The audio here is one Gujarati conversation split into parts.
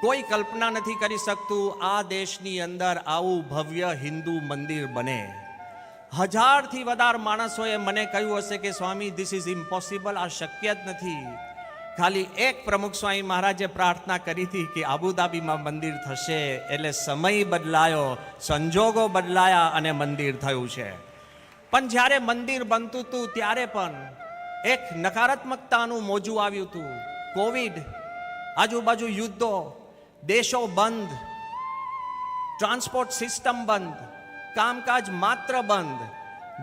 કોઈ કલ્પના નથી કરી શકતું આ દેશની અંદર આવું ભવ્ય હિન્દુ મંદિર બને. 1000થી વધારે માણસોએ મને કહ્યું હશે કે સ્વામી ધીસ ઇઝ ઇમ્પોસિબલ, આ શક્ય જ નથી. ખાલી એક પ્રમુખ સ્વામી મહારાજે પ્રાર્થના કરી હતી કે આબુધાબીમાં મંદિર થશે, એટલે સમય બદલાયો, સંજોગો બદલાયા અને મંદિર થયું છે. પણ જ્યારે મંદિર બનતું હતું ત્યારે પણ એક નકારાત્મકતાનું મોજું આવ્યું હતું. કોવિડ, આજુબાજુ યુદ્ધો, દેશો બંધ, ટ્રાન્સપોર્ટ સિસ્ટમ બંધ, કામકાજ માત્ર બંધ.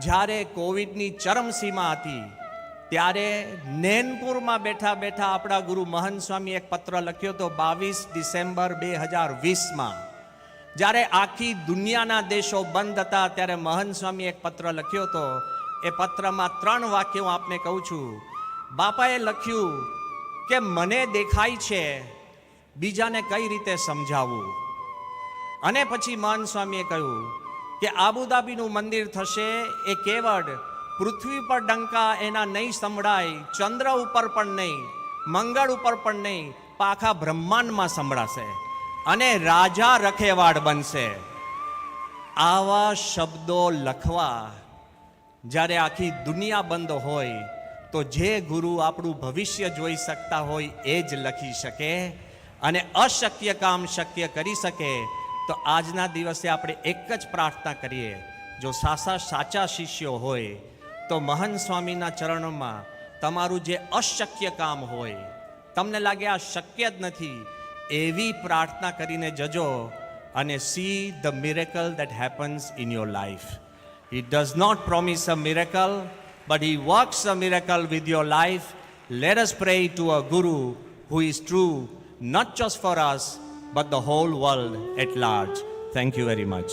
જ્યારે કોવિડની ચરમસીમા હતી ત્યારે નેનપુરમાં બેઠા બેઠા આપણા ગુરુ મહંત સ્વામી એક પત્ર લખ્યો હતો 22 ડિસેમ્બર 2020માં. જ્યારે આખી દુનિયાના દેશો બંધ હતા ત્યારે મહંત સ્વામી એક પત્ર લખ્યો હતો. એ પત્રમાં 3 વાક્ય હું આપને કહું છું. બાપાએ લખ્યું કે મને દેખાય છે, બીજાને કઈ રીતે સમજાવવું. અને પછી મહંત સ્વામીએ કહ્યું કે આબુધાબીનું મંદિર થશે, એ કેવળ પૃથ્વી પર ડંકા એના નહીં સંભળાય, ચંદ્ર ઉપર પણ નહીં, મંગળ ઉપર પણ નહીં, પણ આખા બ્રહ્માંડમાં સંભળાશે અને રાજા રખેવાળ બનશે. આવા શબ્દો લખવા જ્યારે આખી દુનિયા બંધ હોય તો જે ગુરુ આપણું ભવિષ્ય જોઈ શકતા હોય એ જ લખી શકે અને અશક્ય કામ શક્ય કરી શકે. તો આજના દિવસે આપણે એક જ પ્રાર્થના કરીએ, જો સાચા શિષ્યો હોય તો મહંત સ્વામીના ચરણોમાં તમારું જે અશક્ય કામ હોય, તમને લાગે આ શક્ય જ નથી, એવી પ્રાર્થના કરીને જજો અને see the miracle that happens in your life. He does not promise a miracle, but he works a miracle with your life. Let us pray to a Guru who is true, not just for us, but the whole world at large. Thank you very much.